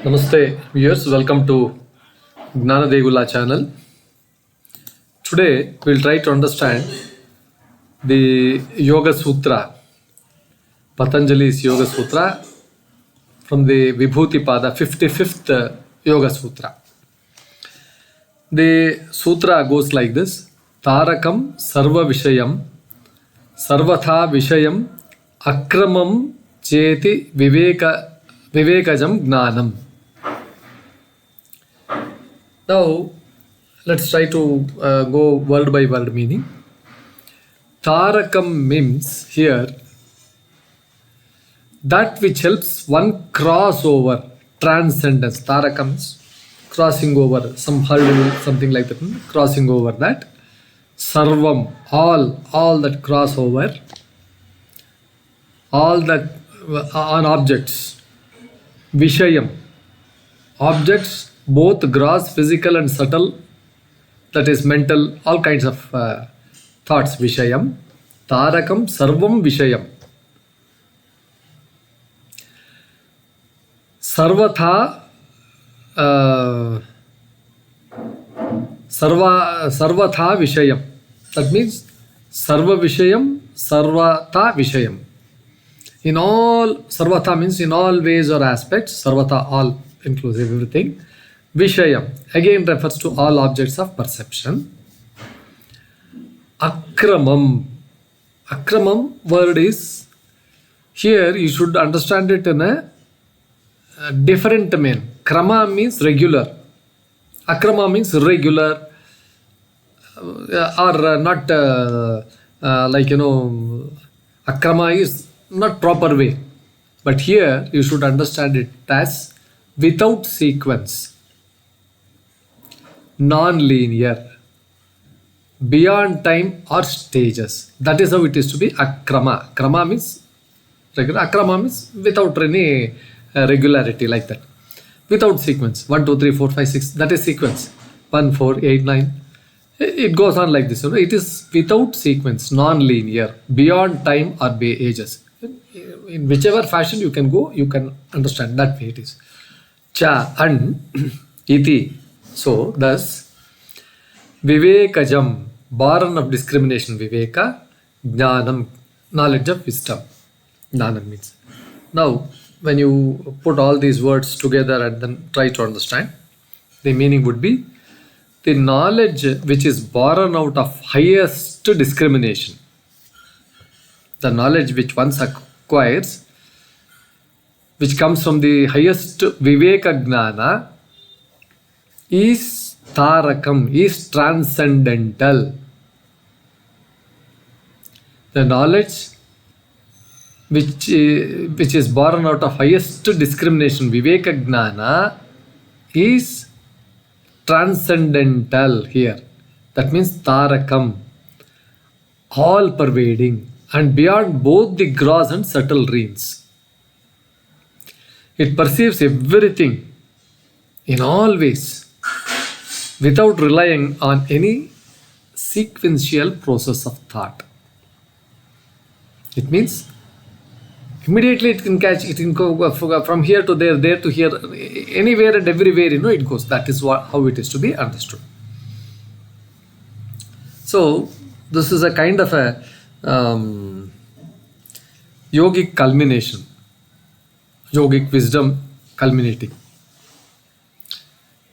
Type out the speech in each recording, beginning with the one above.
Namaste viewers, welcome to Jnana channel. Today we'll try to understand the Yoga Sutra, Patanjali's Yoga Sutra from the Vibhuti Pada 55th Yoga Sutra. The sutra goes like this: Tārakam sarva-viṣayam sarvathā-viṣayam akramam ceti vivekajaṁ jñānam. Now, let's try to go word by word meaning. Tārakam means here that which helps one cross over transcendence. Tārakam is crossing over some hurdle, something like that, crossing over that. Sarvam, all that cross over, all that on objects. Viṣayam, objects, both gross, physical and subtle, that is mental, all kinds of thoughts. Viṣayam, Tārakam, sarvam viṣayam. Sarvathā-viṣayam. That means sarva-viṣayam, sarvathā-viṣayam. In all, sarvatha means in all ways or aspects, sarvatha, all inclusive, everything. Viṣayam again refers to all objects of perception. Akramam. Akramam word is, here you should understand it in a different manner. Krama means regular. Akrama means irregular or not akrama is not proper way. But here you should understand it as without sequence, non-linear, beyond time or stages. That is how it is to be akrama. Krama means regular. Akrama means without any regularity, like that. Without sequence. 1, 2, 3, 4, 5, 6. That is sequence. 1, 4, 8, 9. It goes on like this. It is without sequence, non-linear, beyond time or ages. In whichever fashion you can go, you can understand that way it is. Cha and iti. So, thus, vivekajam, born of discrimination, viveka, jñānam, knowledge of wisdom. Jnana means. Now, when you put all these words together and then try to understand, the meaning would be the knowledge which is born out of highest discrimination. The knowledge which one acquires, which comes from the highest vivekajaṁ, is Tārakam, is transcendental. The knowledge which is born out of highest discrimination, vivekajaṁ, is transcendental here. That means Tārakam, all pervading and beyond both the gross and subtle realms. It perceives everything in all ways without relying on any sequential process of thought. It means immediately it can catch, it can go from here to there, there to here, anywhere and everywhere, it goes. That is how it is to be understood. So, this is a kind of a yogic culmination, yogic wisdom culminating.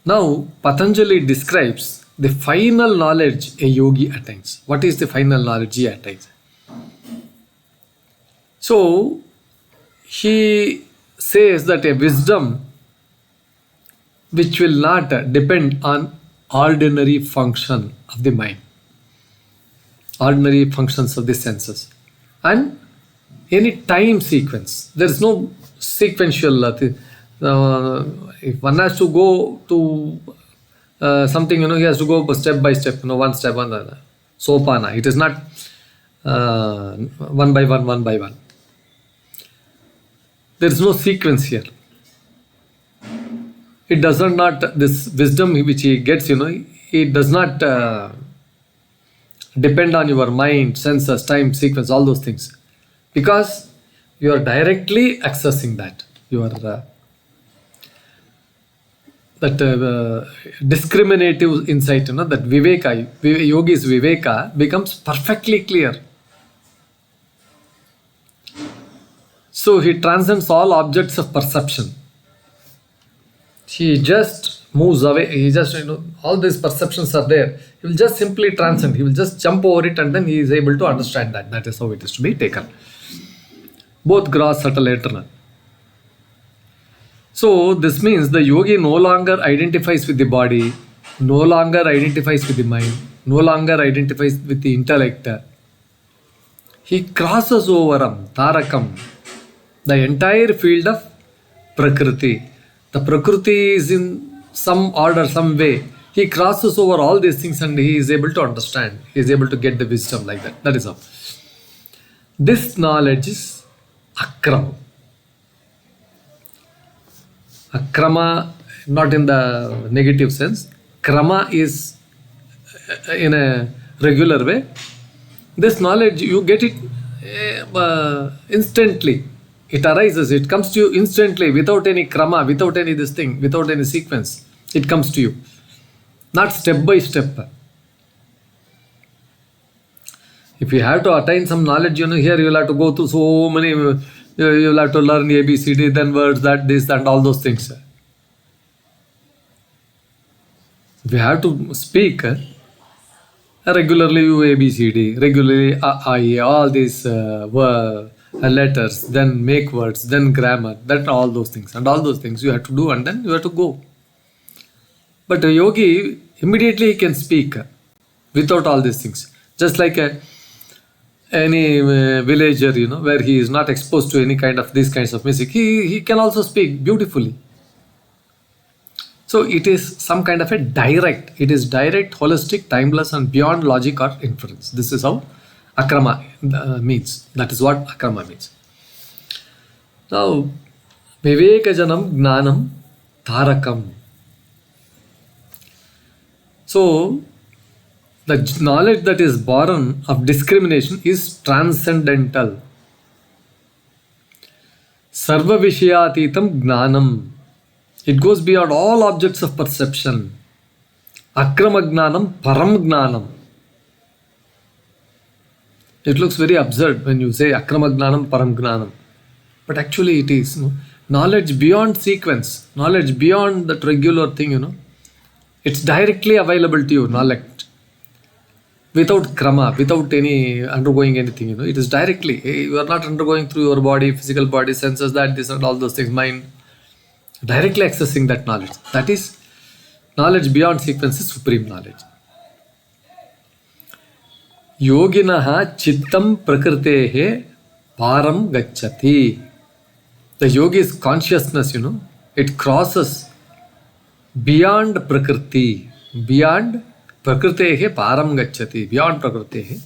Now, Patanjali describes the final knowledge a yogi attains. What is the final knowledge he attains? So, he says that a wisdom which will not depend on ordinary function of the mind, ordinary functions of the senses, and any time sequence. There is no sequential. If one has to go to something, he has to go step by step, one step, one sopana. It is not one by one. There is no sequence here. It does not, this wisdom which he gets, it does not depend on your mind, senses, time, sequence, all those things. Because you are directly accessing that. You are that discriminative insight, that Viveka, yogi's Viveka becomes perfectly clear. So he transcends all objects of perception. He just moves away. He just, all these perceptions are there. He will just simply transcend. He will just jump over it, and then he is able to understand that. That is how it is to be taken. Both gross, subtle, eternal. So this means the yogi no longer identifies with the body, no longer identifies with the mind, no longer identifies with the intellect. He crosses over Tārakam, the entire field of Prakriti. The Prakriti is in some order, some way. He crosses over all these things and he is able to understand. He is able to get the wisdom like that. That is how. This knowledge is akramam. Akrama, not in the negative sense. Krama is in a regular way. This knowledge, you get it instantly. It arises, it comes to you instantly, without any krama, without any this thing, without any sequence. It comes to you. Not step by step. If you have to attain some knowledge, here you will have to go through so many, you will have to learn ABCD, then words, that, this, and all those things. If you have to speak, regularly you ABCD, regularly I, all these letters, then make words, then grammar, that all those things. And all those things you have to do, and then you have to go. But a yogi, immediately he can speak without all these things. Just like any villager, where he is not exposed to any kind of these kinds of music, he can also speak beautifully. So it is some kind of a direct, it is direct, holistic, timeless, and beyond logic or inference. This is how akrama means. That is what akrama means. Now, vivekajaṁ jñānam Tārakam. So, the knowledge that is born of discrimination is transcendental. Sarva-viṣayam jñānam. It goes beyond all objects of perception. Akramam param jñānam. It looks very absurd when you say akramam param jñānam. But actually it is. Knowledge beyond sequence. Knowledge beyond that regular thing, It's directly available to you, knowledge. Without krama, without any undergoing anything, It is directly. You are not undergoing through your body, physical body, senses, that, this, and all those things, mind. Directly accessing that knowledge. That is knowledge beyond sequence is supreme knowledge. Yoginaha chittam prakritehe param gacchati. The yogi's consciousness, it crosses beyond prakriti. Beyond prakritehe param gacchati. Beyond prakritehe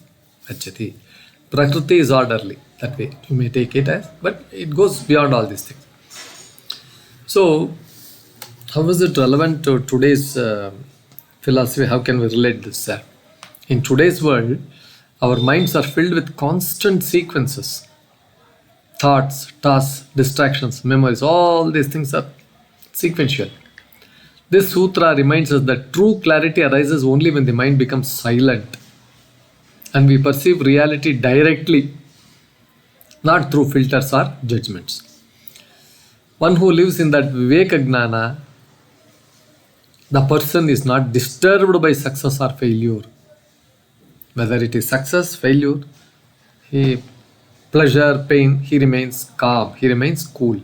gacchati. Prakriti is orderly. That way you may take it as, but it goes beyond all these things. So, how is it relevant to today's philosophy? How can we relate this? In today's world, our minds are filled with constant sequences. Thoughts, tasks, distractions, memories, all these things are sequential. This sutra reminds us that true clarity arises only when the mind becomes silent and we perceive reality directly, not through filters or judgments. One who lives in that vivekajam, the person is not disturbed by success or failure. Whether it is success, failure, pleasure, pain, he remains calm, he remains cool.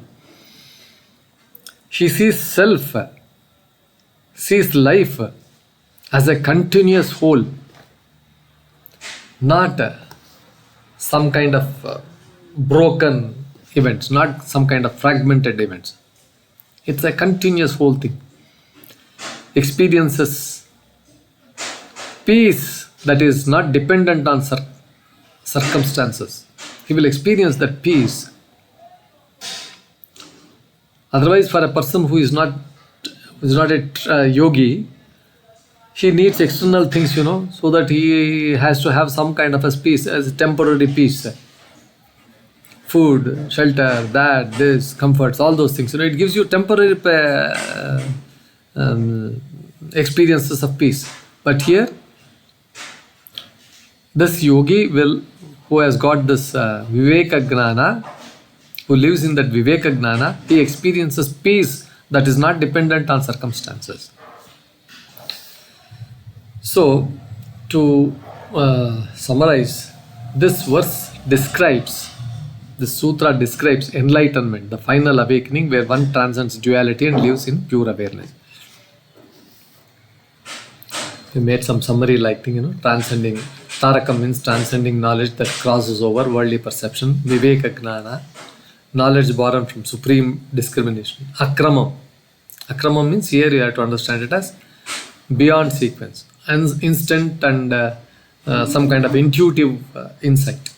He sees self, sees life as a continuous whole, not some kind of broken events, not some kind of fragmented events. It's a continuous whole thing. Experiences peace that is not dependent on circumstances. He will experience that peace. Otherwise, for a person who is not a yogi, he needs external things, so that he has to have some kind of a peace, as a temporary peace. Food, shelter, that, this, comforts, all those things. It gives you temporary experiences of peace. But here, this yogi who has got this vivekajnana, who lives in that vivekajnana, he experiences peace that is not dependent on circumstances. So, to summarize, this verse describes, the sutra describes enlightenment, the final awakening where one transcends duality and lives in pure awareness. We made some summary like thing, transcending. Tārakam means transcending knowledge that crosses over worldly perception. Vivekajaṁ, knowledge born from supreme discrimination. Akramam. Akramam means here you have to understand it as beyond sequence, instant and some kind of intuitive insight.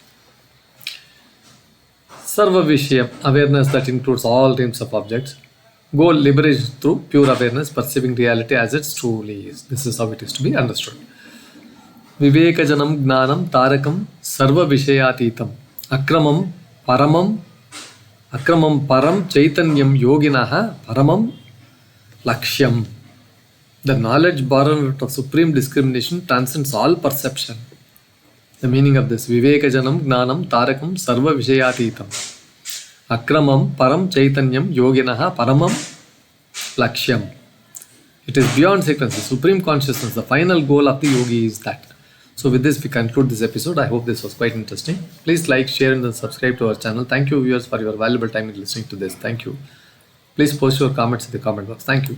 Sarva-viṣayam, awareness that includes all types of objects. Goal, liberation through pure awareness, perceiving reality as it truly is. This is how it is to be understood. Vivekajaṁ jñānam Tārakam sarva-viṣayātītam akramam param chaitanyam yoginaha paramam lakshyam. The knowledge born out of supreme discrimination transcends all perception. The meaning of this: Vivekajaṁ jñānam Tārakam sarva-viṣayātītam akramam param chaitanyam yoginaha paramam lakshyam. It is beyond sequence, the supreme consciousness. The final goal of the yogi is that. So with this we conclude this episode. I hope this was quite interesting. Please like, share and then subscribe to our channel. Thank you viewers for your valuable time in listening to this. Thank you. Please post your comments in the comment box. Thank you.